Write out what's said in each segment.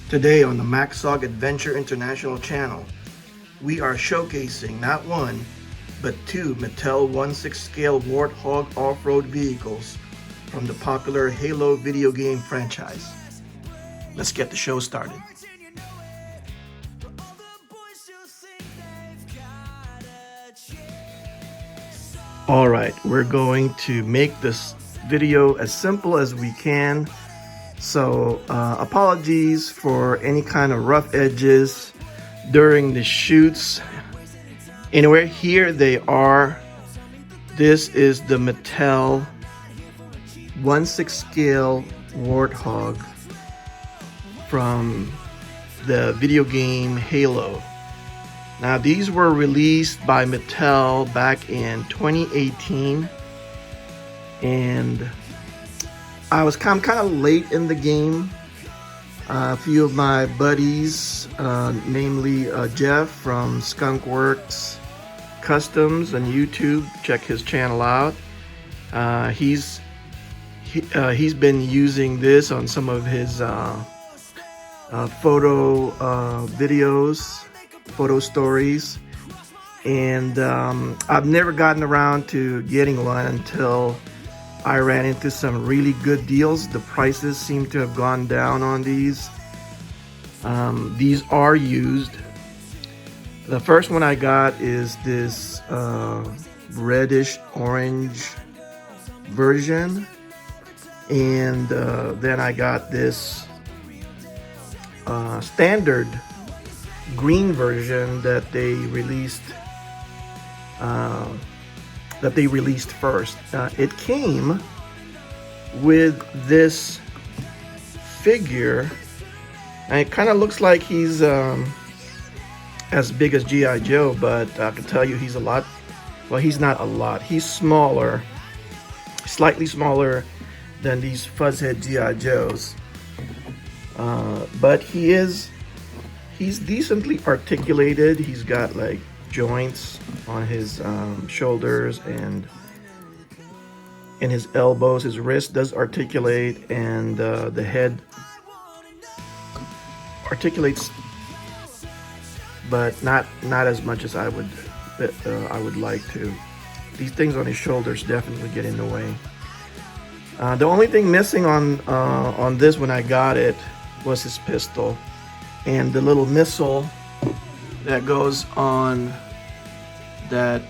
Today on the Warthog Adventure International channel, we are showcasing not one, but two Mattel 1/6 scale Warthog off-road vehicles from the popular Halo video game franchise. Let's get the show started. Alright, we're going to make this video as simple as we can. So apologies for any kind of rough edges during the shoots. Anyway, here they are. This is the Mattel 1/6 scale Warthog from the video game Halo. Now these were released by Mattel back in 2018, and I was kind of late in the game. A few of my buddies, namely Jeff from Skunkworks Customs on YouTube, check his channel out. He's been using this on some of his photo videos, photo stories, and I've never gotten around to getting one until I ran into some really good deals. The prices seem to have gone down on these. These are used. The first one I got is this reddish orange version, and then I got this standard green version that they released first. It came with this figure, and it kind of looks like he's as big as G.I. Joe, but I can tell you he's a lot, well, he's not a lot, he's smaller, slightly smaller than these fuzzhead G.I. Joes, but he's decently articulated. He's got like joints on his shoulders and in his elbows. His wrist does articulate, and the head articulates, but not as much as I would like to. These things on his shoulders definitely get in the way. The only thing missing on this when I got it was his pistol and the little missile that goes on that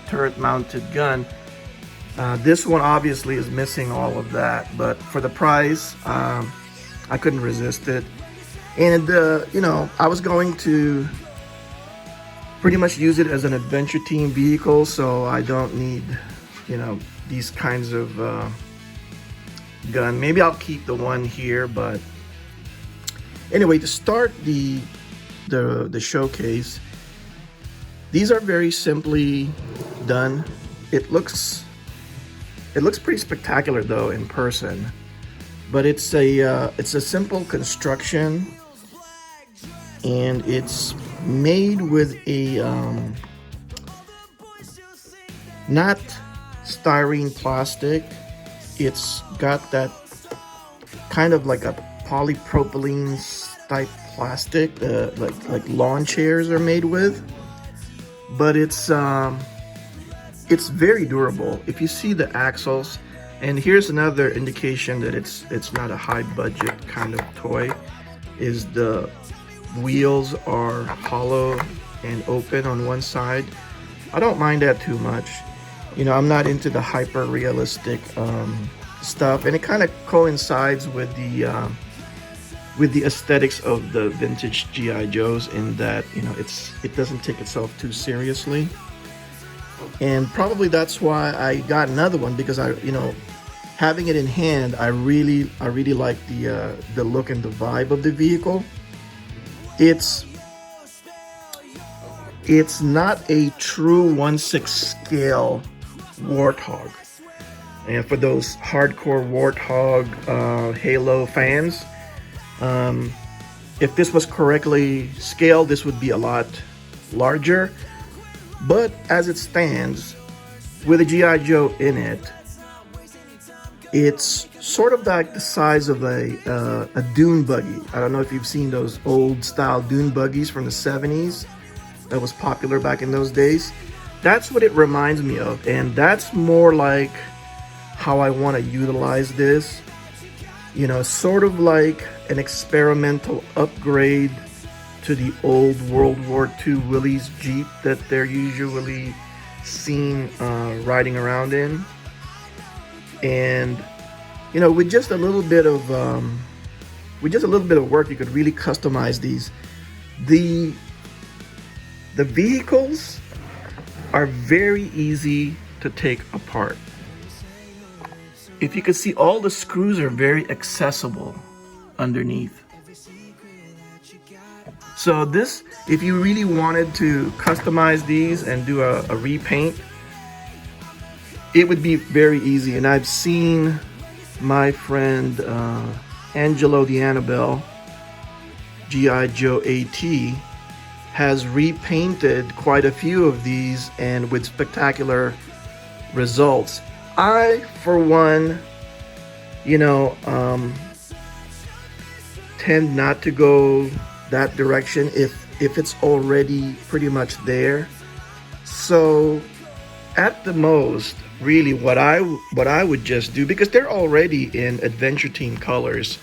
turret mounted gun. This one obviously is missing all of that, but for the price, I couldn't resist it. And you know, I was going to pretty much use it as an adventure team vehicle, so I don't need, you know, these kinds of gun. Maybe I'll keep the one here, but anyway, to start the showcase, these are very simply done. It looks pretty spectacular though in person, but it's a simple construction, and it's made with a not styrene plastic. It's got that kind of like a polypropylene type plastic, like lawn chairs are made with, but it's very durable. If you see the axles, and here's another indication that it's not a high budget kind of toy, is the wheels are hollow and open on one side. I don't mind that too much. You know, I'm not into the hyper realistic stuff, and it kind of coincides with the aesthetics of the vintage G.I. Joes, in that, you know, it doesn't take itself too seriously. And probably that's why I got another one, because you know, having it in hand, I really like the look and the vibe of the vehicle. It's not a true 1/6 scale Warthog, and for those hardcore Warthog Halo fans, if this was correctly scaled, this would be a lot larger. But as it stands, with a G.I. Joe in it, It's sort of like the size of a dune buggy. I don't know if you've seen those old style dune buggies from the 70s that was popular back in those days. That's what it reminds me of, and that's more like how I want to utilize this. You know, sort of like an experimental upgrade to the old World War II Willys Jeep that they're usually seen riding around in. And you know, with just a little bit of work, you could really customize these. The vehicles are very easy to take apart. If you could see, all the screws are very accessible underneath. So this, if you really wanted to customize these and do a repaint, it would be very easy. And I've seen my friend Angelo the Annabelle, G.I. Joe AT, has repainted quite a few of these, and with spectacular results. I, for one, you know, tend not to go that direction if it's already pretty much there. So at the most, really what I would just do, because they're already in Adventure Team colors,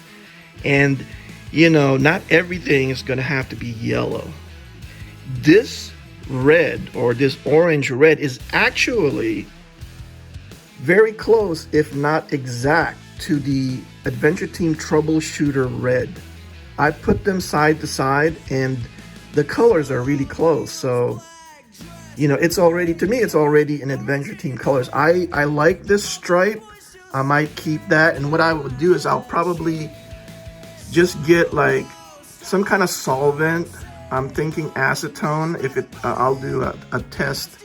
and you know, not everything is going to have to be yellow. This red, or this orange red, is actually very close, if not exact, to the Adventure Team Troubleshooter red. I put them side to side, and the colors are really close. So, you know, it's already, to me, it's already in Adventure Team colors. I like this stripe. I might keep that. And what I would do is I'll probably just get like some kind of solvent. I'm thinking acetone. If it, I'll do a test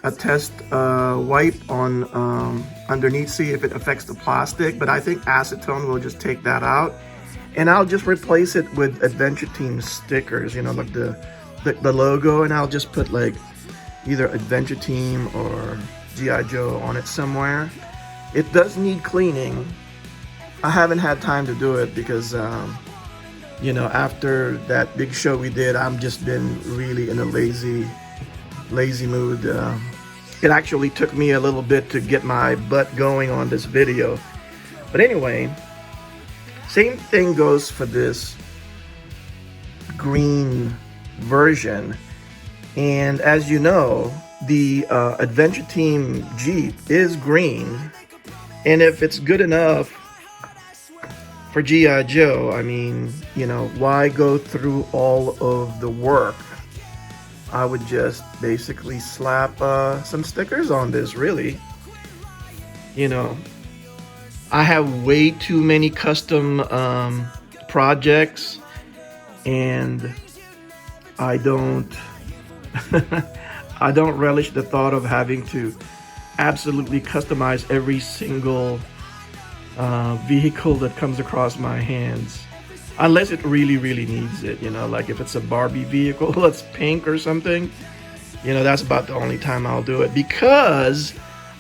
wipe on underneath, see if it affects the plastic. But I think acetone will just take that out. And I'll just replace it with Adventure Team stickers, you know, like the logo, and I'll just put like either Adventure Team or G.I. Joe on it somewhere. It does need cleaning. I haven't had time to do it because, you know, after that big show we did, I've just been really in a lazy mood. It actually took me a little bit to get my butt going on this video. But anyway, same thing goes for this green version. And as you know, the Adventure Team Jeep is green. And if it's good enough for G.I. Joe, I mean, you know, why go through all of the work? I would just basically slap some stickers on this, really. You know, I have way too many custom projects, and I don't I don't relish the thought of having to absolutely customize every single vehicle that comes across my hands, unless it really needs it. You know, like if it's a Barbie vehicle that's pink or something, you know, that's about the only time I'll do it, because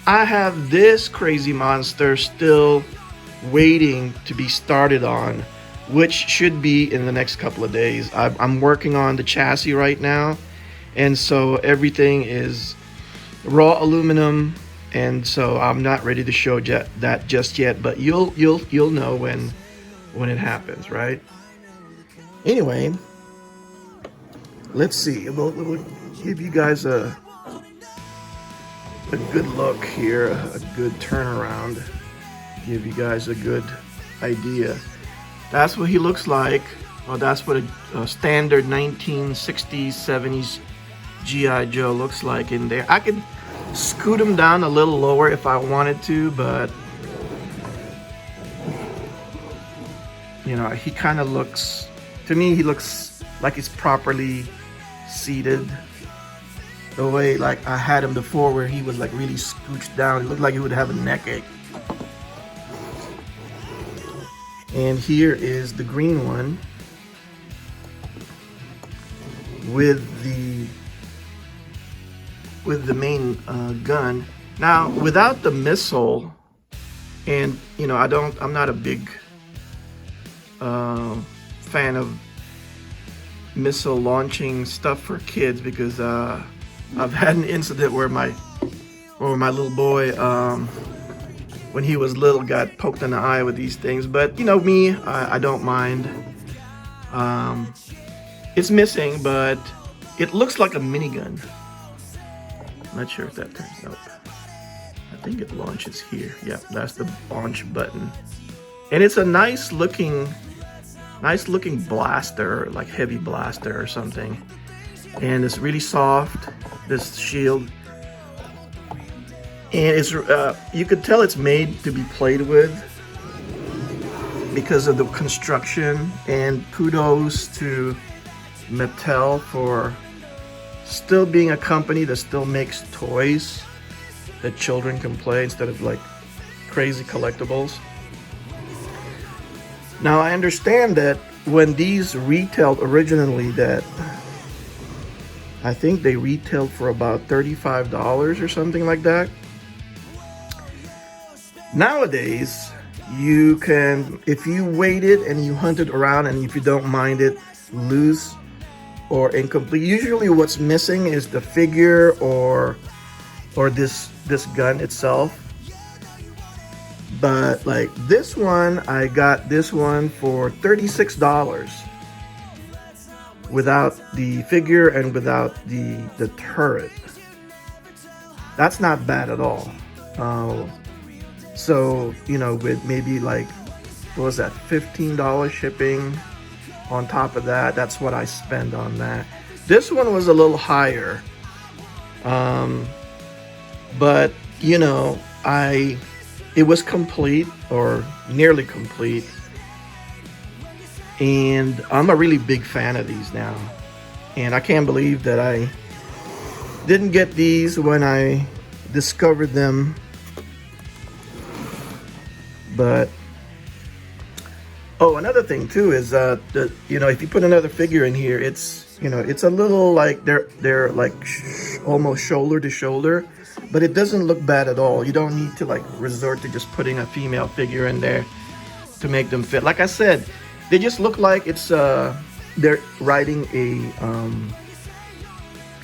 I have this crazy monster still waiting to be started on, which should be in the next couple of days. I'm working on the chassis right now, and so everything is raw aluminum, and so I'm not ready to show that just yet, but you'll know when it happens, right? Anyway, let's see. We'll give you guys a good look here, a good turnaround, give you guys a good idea. That's what he looks like. Well, that's what a standard 1960s, 70s G.I. Joe looks like in there. I could scoot him down a little lower if I wanted to, but you know, he kind of looks, to me, he looks like he's properly seated. The way like I had him before, where he was like really scooched down, it looked like he would have a neck ache. And here is the green one with the main gun. Now, without the missile, And you know, I'm not a big fan of missile launching stuff for kids, because I've had an incident where my little boy, when he was little, got poked in the eye with these things. But you know me, I don't mind. It's missing, but it looks like a minigun. I'm not sure if that turns out. I think it launches here. Yeah, that's the launch button. And it's a nice looking blaster, like heavy blaster or something. And it's really soft, this shield. And it's you could tell it's made to be played with because of the construction. And kudos to Mattel for still being a company that still makes toys that children can play instead of like crazy collectibles. Now I understand that when these retailed originally, that I think they retailed for about $35 or something like that. Nowadays, you can, if you waited and you hunted around and if you don't mind it loose or incomplete, usually what's missing is the figure or this gun itself. But like this one, I got this one for $36 without the figure and without the turret. That's not bad at all. So, you know, with maybe like, what was that, $15 shipping on top of that, that's what I spend on that. This one was a little higher. But, you know, it was complete or nearly complete. And I'm a really big fan of these now. And I can't believe that I didn't get these when I discovered them. But oh, another thing too is you know, if you put another figure in here, it's, you know, it's a little like they're like almost shoulder to shoulder, but it doesn't look bad at all. You don't need to like resort to just putting a female figure in there to make them fit. Like I said, they just look like it's they're riding a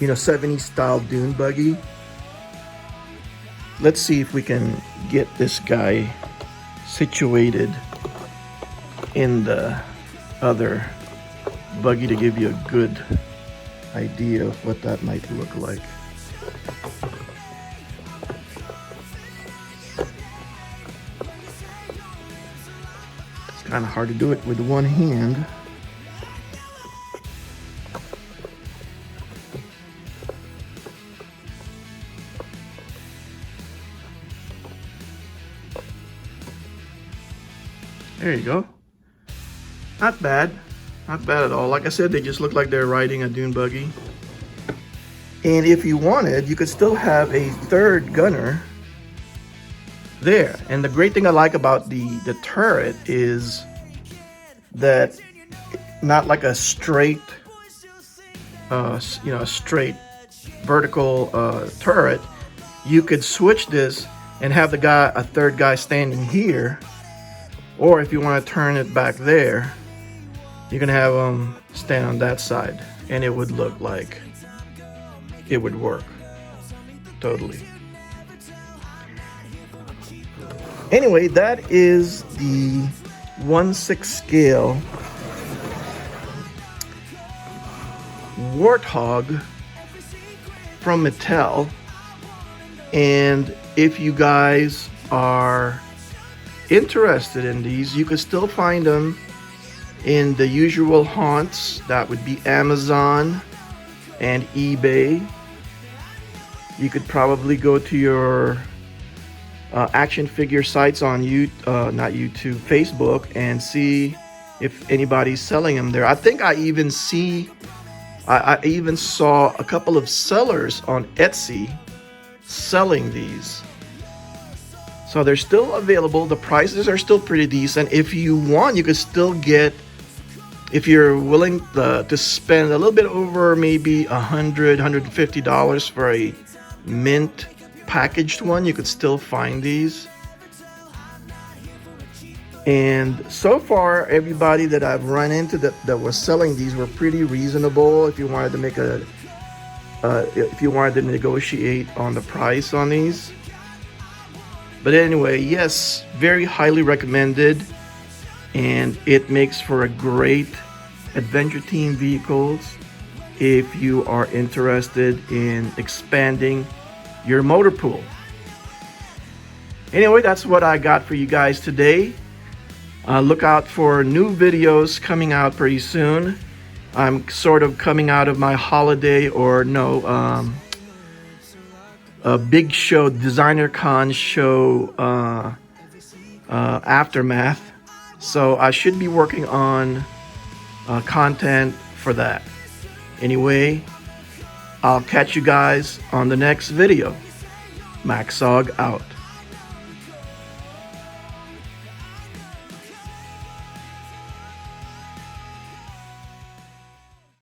you know, 70s style dune buggy. Let's see if we can get this guy situated in the other buggy to give you a good idea of what that might look like. It's kind of hard to do it with one hand. There you go. Not bad. Not bad at all. Like I said, they just look like they're riding a dune buggy. And if you wanted, you could still have a third gunner there. And the great thing I like about the turret is that not like a straight, you know, a straight vertical turret. You could switch this and have a third guy standing here. Or if you want to turn it back there, you can have them stand on that side, and it would look like it would work totally. Anyway, that is the 1/6 scale Warthog from Mattel. And if you guys are interested in these, you can still find them in the usual haunts. That would be Amazon and eBay. You could probably go to your action figure sites on not YouTube, Facebook, and see if anybody's selling them there. I think I even saw a couple of sellers on Etsy selling these. So they're still available. The prices are still pretty decent. If you want, you could still get, if you're willing to spend a little bit over maybe $150 for a mint packaged one, you could still find these. And so far, everybody that I've run into that was selling these were pretty reasonable. If you wanted to make if you wanted to negotiate on the price on these. But anyway, yes, very highly recommended, and it makes for a great adventure team vehicles if you are interested in expanding your motor pool. Anyway, that's what I got for you guys today. Look out for new videos coming out pretty soon. I'm sort of coming out of my holiday a big show, designer con show aftermath. So I should be working on content for that. Anyway, I'll catch you guys on the next video. Maxog out.